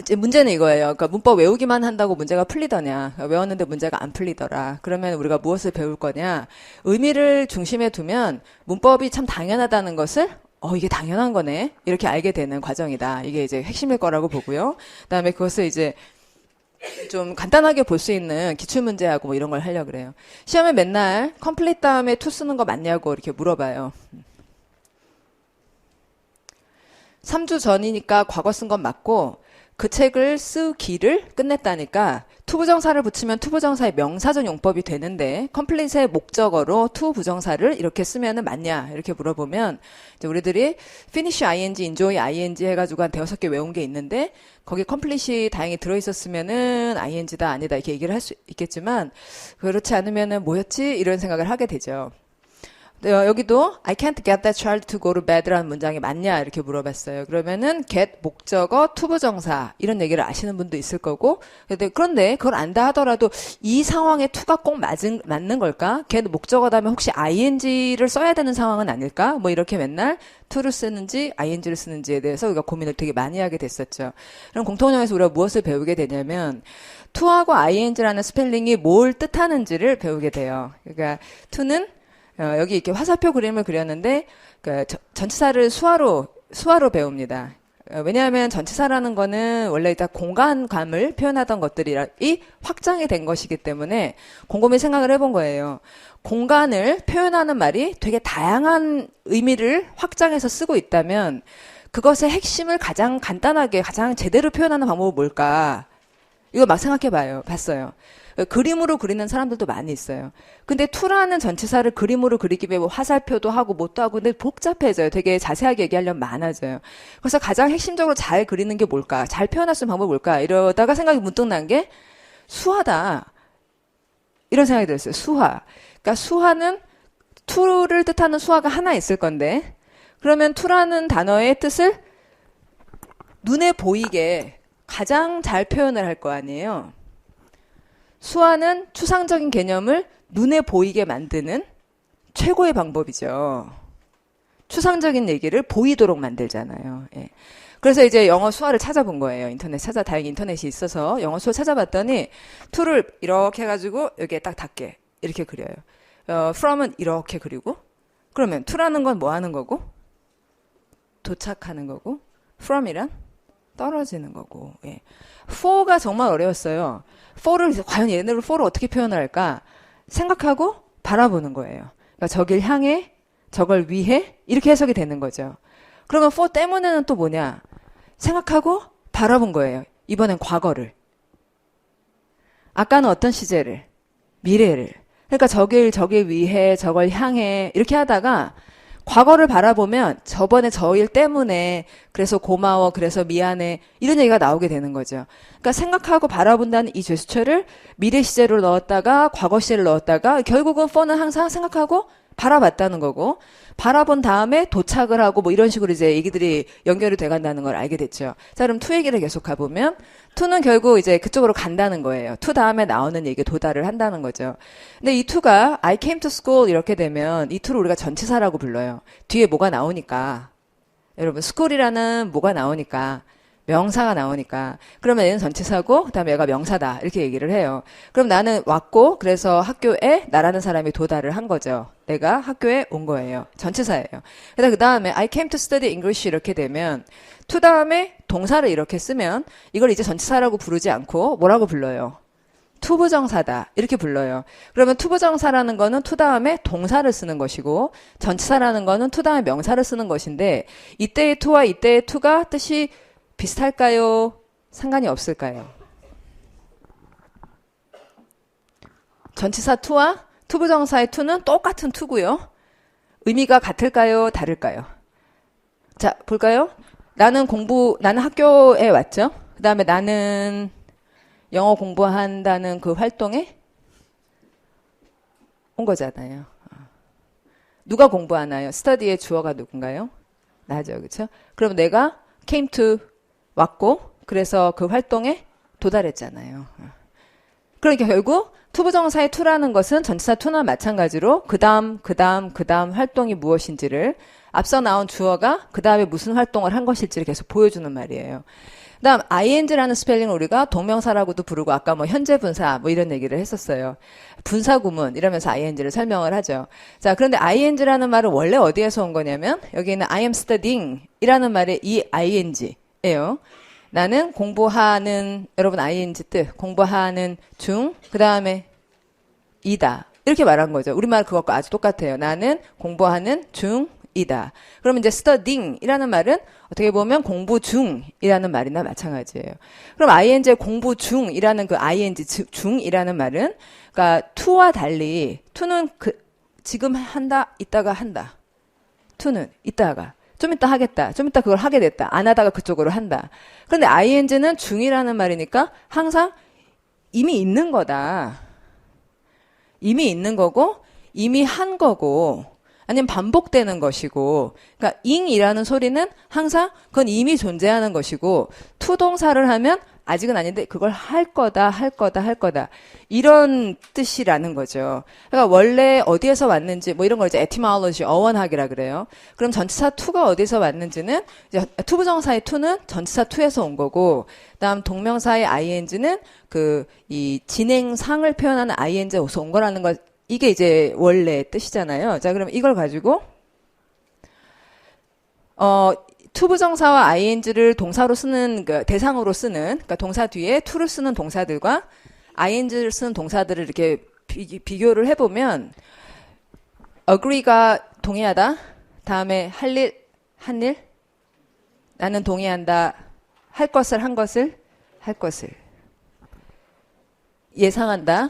이제 문제는 이거예요. 그러니까 문법 외우기만 한다고 문제가 풀리더냐. 그러니까 외웠는데 문제가 안 풀리더라. 그러면 우리가 무엇을 배울 거냐. 의미를 중심에 두면 문법이 참 당연하다는 것을 이게 당연한 거네. 이렇게 알게 되는 과정이다. 이게 이제 핵심일 거라고 보고요. 그다음에 그것을 이제 좀 간단하게 볼 수 있는 기출문제하고 뭐 이런 걸 하려고 그래요. 시험에 맨날 컴플릿 다음에 to 쓰는 거 맞냐고 이렇게 물어봐요. 3주 전이니까 과거 쓴 건 맞고 그 책을 쓰기를 끝냈다니까 to 부정사를 붙이면 to 부정사의 명사적 용법이 되는데 컴플릿의 목적어로 to 부정사를 이렇게 쓰면은 맞냐 이렇게 물어보면 이제 우리들이 finish ing, enjoy ing 해가지고 한 대여섯 개 외운 게 있는데 거기 컴플릿이 다행히 들어있었으면은 ing다 아니다 이렇게 얘기를 할 수 있겠지만 그렇지 않으면은 뭐였지 이런 생각을 하게 되죠. 여기도 I can't get that child to go to bed라는 문장이 맞냐 이렇게 물어봤어요. 그러면은 get 목적어 투부정사 이런 얘기를 아시는 분도 있을 거고 그런데 그걸 안다 하더라도 이 상황에 to가 꼭 맞는 걸까? get 목적어다면 혹시 ing를 써야 되는 상황은 아닐까? 뭐 이렇게 맨날 to를 쓰는지 ing를 쓰는지에 대해서 우리가 고민을 되게 많이 하게 됐었죠. 그럼 공통점에서 우리가 무엇을 배우게 되냐면 to하고 ing라는 스펠링이 뭘 뜻하는지를 배우게 돼요. 그러니까 to는 여기 이렇게 화살표 그림을 그렸는데 전치사를 수화로 배웁니다. 왜냐하면 전치사라는 거는 원래 일단 공간감을 표현하던 것들이 확장이 된 것이기 때문에 곰곰이 생각을 해본 거예요. 공간을 표현하는 말이 되게 다양한 의미를 확장해서 쓰고 있다면 그것의 핵심을 가장 간단하게 가장 제대로 표현하는 방법은 뭘까? 이거 막 봤어요. 그림으로 그리는 사람들도 많이 있어요. 근데 to라는 전치사를 그림으로 그리기 위해 뭐 화살표도 하고 뭣도 하고 근데 복잡해져요. 되게 자세하게 얘기하려면 많아져요. 그래서 가장 핵심적으로 잘 그리는 게 뭘까? 잘 표현할 수 있는 방법이 뭘까? 이러다가 생각이 문득 난 게 수화다. 이런 생각이 들었어요. 수화. 그러니까 수화는 to를 뜻하는 수화가 하나 있을 건데 그러면 to라는 단어의 뜻을 눈에 보이게 가장 잘 표현을 할 거 아니에요. 수화는 추상적인 개념을 눈에 보이게 만드는 최고의 방법이죠. 추상적인 얘기를 보이도록 만들잖아요. 예. 그래서 이제 영어 수화를 찾아본 거예요. 다행히 인터넷이 있어서 영어 수화 찾아봤더니 to를 이렇게 해가지고 여기에 딱 닿게 이렇게 그려요. from은 이렇게 그리고 그러면 to라는 건 뭐 하는 거고? 도착하는 거고 from이란 떨어지는 거고. 예. for가 정말 어려웠어요. for를 과연 얘네를 for를 어떻게 표현을 할까 생각하고 바라보는 거예요. 그러니까 저길 향해, 저걸 위해 이렇게 해석이 되는 거죠. 그러면 for 때문에는 또 뭐냐 생각하고 바라본 거예요. 이번엔 과거를. 아까는 어떤 시제를? 미래를. 그러니까 저길 위해, 저걸 향해 이렇게 하다가 과거를 바라보면 저번에 저 일 때문에 그래서 고마워 그래서 미안해 이런 얘기가 나오게 되는 거죠. 그러니까 생각하고 바라본다는 이 제스처를 미래 시제로 넣었다가 과거 시제를 넣었다가 결국은 for는 항상 생각하고 바라봤다는 거고 바라본 다음에 도착을 하고 뭐 이런 식으로 이제 얘기들이 연결이 돼간다는 걸 알게 됐죠. 자 그럼 to 얘기를 계속 가보면 to는 결국 이제 그쪽으로 간다는 거예요. to 다음에 나오는 얘기에 도달을 한다는 거죠. 근데 이 to가 I came to school 이렇게 되면 이 to를 우리가 전치사라고 불러요. 뒤에 뭐가 나오니까 여러분 school이라는 뭐가 나오니까 명사가 나오니까 그러면 얘는 전치사고 그다음에 얘가 명사다 이렇게 얘기를 해요. 그럼 나는 왔고 그래서 학교에 나라는 사람이 도달을 한 거죠. 내가 학교에 온 거예요. 전치사예요. 그 다음에 I came to study English 이렇게 되면 to 다음에 동사를 이렇게 쓰면 이걸 이제 전치사라고 부르지 않고 뭐라고 불러요? 투부정사다 이렇게 불러요. 그러면 투부정사라는 거는 to 다음에 동사를 쓰는 것이고 전치사라는 거는 to 다음에 명사를 쓰는 것인데 이때의 to와 이때의 to가 뜻이 비슷할까요? 상관이 없을까요? 전치사 to와 투부정사의 to는 똑같은 to고요. 의미가 같을까요? 다를까요? 자, 볼까요? 나는 학교에 왔죠? 그 다음에 나는 영어 공부한다는 그 활동에 온 거잖아요. 누가 공부하나요? 스터디의 주어가 누군가요? 나죠, 그렇죠? 그럼 내가 came to 왔고 그래서 그 활동에 도달했잖아요. 그러니까 결국 투부정사의 to라는 것은 전치사 to나 마찬가지로 그 다음 활동이 무엇인지를 앞서 나온 주어가 그 다음에 무슨 활동을 한 것일지를 계속 보여주는 말이에요. 그다음 ing라는 스펠링을 우리가 동명사라고도 부르고 아까 뭐 현재 분사 뭐 이런 얘기를 했었어요. 분사 구문 이러면서 ing를 설명을 하죠. 자, 그런데 ing라는 말은 원래 어디에서 온 거냐면 여기는 I am studying 이라는 말의 이 ing예요. 나는 공부하는 여러분 ing 뜻 공부하는 중 그다음에 이다. 이렇게 말한 거죠. 우리말 그것과 아주 똑같아요. 나는 공부하는 중이다. 그러면 이제 studying이라는 말은 어떻게 보면 공부 중이라는 말이나 마찬가지예요. 그럼 ing 공부 중이라는 그 ing 중이라는 말은 그러니까 to와 달리 to는 지금 한다, 이따가 한다. to는 이따가 좀 이따 하겠다. 좀 이따 그걸 하게 됐다. 안 하다가 그쪽으로 한다. 그런데 ing는 중이라는 말이니까 항상 이미 있는 거다. 이미 있는 거고 이미 한 거고 아니면 반복되는 것이고 그러니까 ing이라는 소리는 항상 그건 이미 존재하는 것이고 to 동사를 하면 아직은 아닌데 그걸 할 거다 할 거다 할 거다 이런 뜻이라는 거죠. 그러니까 원래 어디에서 왔는지 뭐 이런 걸 이제 etymology 어원학이라 그래요. 그럼 전치사 to가 어디서 왔는지는 이제 투부정사의 to는 전치사 to에서 온 거고 그다음 동명사의 ing는 그 이 진행상을 표현하는 ing에서 온 거라는 걸 이게 이제 원래 뜻이잖아요. 자, 그럼 이걸 가지고 투부정사와 ing를 동사로 쓰는 그 대상으로 쓰는 그러니까 동사 뒤에 to를 쓰는 동사들과 ing를 쓰는 동사들을 이렇게 비교를 해보면 agree가 동의하다. 다음에 할 일, 한 일. 나는 동의한다. 할 것을 한 것을 할 것을 예상한다.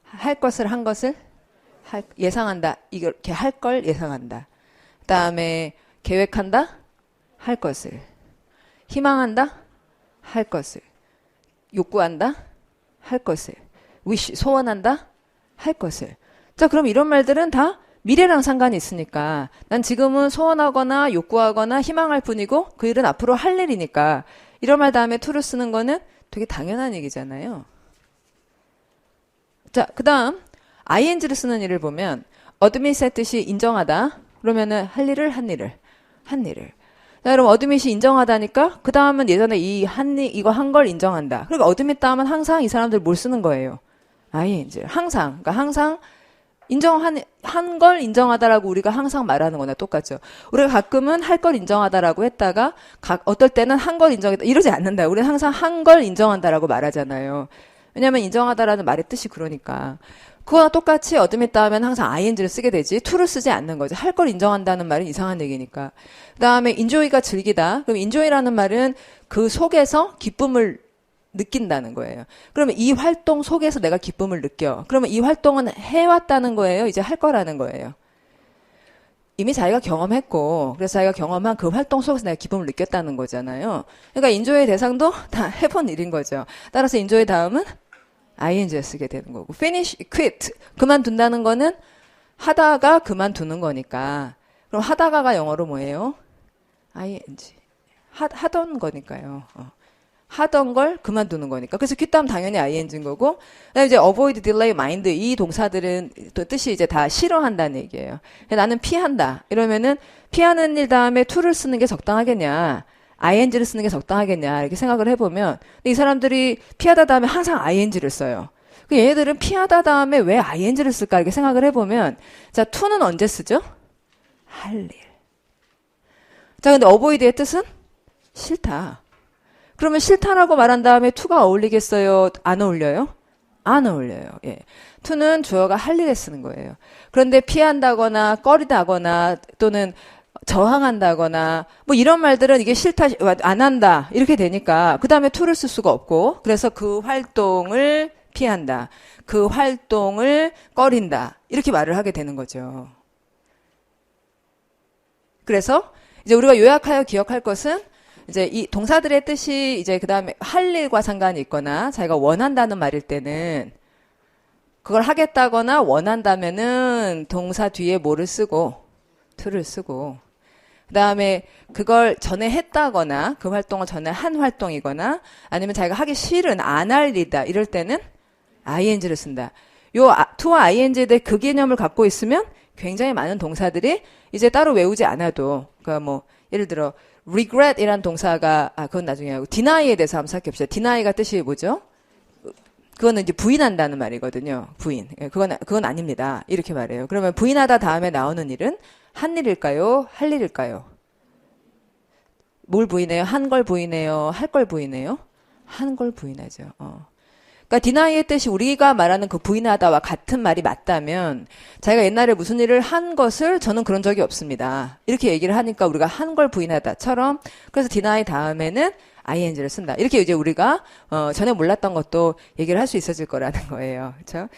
할 것을 한 것을 예상한다. 이렇게 할 걸 예상한다. 그다음에 계획한다. 할 것을 희망한다. 할 것을 욕구한다. 할 것을 wish 소원한다. 할 것을. 자, 그럼 이런 말들은 다 미래랑 상관이 있으니까 난 지금은 소원하거나 욕구하거나 희망할 뿐이고 그 일은 앞으로 할 일이니까 이런 말 다음에 to를 쓰는 거는 되게 당연한 얘기잖아요. 자, 그 다음 ing를 쓰는 일을 보면 admit의 뜻이 인정하다. 그러면은 할 일을 한 일을 자, 그럼 admit이 인정하다니까 그 다음은 예전에 이거 한 걸 인정한다. 그러니까 admit 다음은 항상 이 사람들 뭘 쓰는 거예요? ing 항상 그러니까 항상 한 걸 인정하다라고 우리가 항상 말하는 거나 똑같죠. 우리가 가끔은 할 걸 인정하다라고 했다가 어떨 때는 한 걸 인정했다 이러지 않는다. 우리는 항상 한 걸 인정한다라고 말하잖아요. 왜냐하면 인정하다라는 말의 뜻이 그러니까. 그거와 똑같이 admit 다음엔 항상 ing를 쓰게 되지 to를 쓰지 않는 거죠. 할 걸 인정한다는 말은 이상한 얘기니까. 그 다음에 enjoy가 즐기다. 그럼 enjoy라는 말은 그 속에서 기쁨을 느낀다는 거예요. 그러면 이 활동 속에서 내가 기쁨을 느껴. 그러면 이 활동은 해왔다는 거예요. 이제 할 거라는 거예요. 이미 자기가 경험했고 그래서 자기가 경험한 그 활동 속에서 내가 기쁨을 느꼈다는 거잖아요. 그러니까 enjoy의 대상도 다 해본 일인 거죠. 따라서 enjoy 다음은 ing를 쓰게 되는 거고 finish, quit 그만둔다는 거는 하다가 그만두는 거니까 그럼 하다가가 영어로 뭐예요? ing 하던 거니까요. 하던 걸 그만두는 거니까. 그래서 quit 다음 당연히 ing인 거고 그다음에 이제 avoid, delay, mind 이 동사들은 또 뜻이 이제 다 싫어한다는 얘기예요. 나는 피한다. 이러면은 피하는 일 다음에 to를 쓰는 게 적당하겠냐 ing를 쓰는 게 적당하겠냐 이렇게 생각을 해보면 이 사람들이 피하다 다음에 항상 ing를 써요. 얘네들은 피하다 다음에 왜 ing를 쓸까 이렇게 생각을 해보면 자 to는 언제 쓰죠? 할 일. 자 근데 avoid의 뜻은 싫다. 그러면 싫다라고 말한 다음에 to가 어울리겠어요? 안 어울려요? 안 어울려요. 예. to는 주어가 할 일에 쓰는 거예요. 그런데 피한다거나 꺼리다거나 또는 저항한다거나 뭐 이런 말들은 이게 싫다 안 한다 이렇게 되니까 그 다음에 to를 쓸 수가 없고 그래서 그 활동을 피한다. 그 활동을 꺼린다. 이렇게 말을 하게 되는 거죠. 그래서 이제 우리가 요약하여 기억할 것은 이제 이 동사들의 뜻이 이제 그 다음에 할 일과 상관이 있거나 자기가 원한다는 말일 때는 그걸 하겠다거나 원한다면은 동사 뒤에 뭐를 쓰고 to를 쓰고 그 다음에 그걸 전에 했다거나 그 활동을 전에 한 활동이거나 아니면 자기가 하기 싫은 안 할 일이다 이럴 때는 ing를 쓴다. 요 to와 ing에 대해 그 개념을 갖고 있으면 굉장히 많은 동사들이 이제 따로 외우지 않아도 그러니까 뭐 예를 들어 regret이란 동사가, 그건 나중에 하고, deny에 대해서 한번 살펴봅시다. deny가 뜻이 뭐죠? 그거는 이제 부인한다는 말이거든요. 부인. 예, 그건 아닙니다. 이렇게 말해요. 그러면 부인하다 다음에 나오는 일은 한 일일까요? 할 일일까요? 뭘 부인해요? 한 걸 부인해요? 할 걸 부인해요? 한 걸 부인하죠. 그러니까 deni의 뜻이 우리가 말하는 그 부인하다와 같은 말이 맞다면 자기가 옛날에 무슨 일을 한 것을 저는 그런 적이 없습니다. 이렇게 얘기를 하니까 우리가 한 걸 부인하다처럼 그래서 deny 다음에는 ing를 쓴다. 이렇게 이제 우리가 전에 몰랐던 것도 얘기를 할 수 있어질 거라는 거예요. 그렇죠?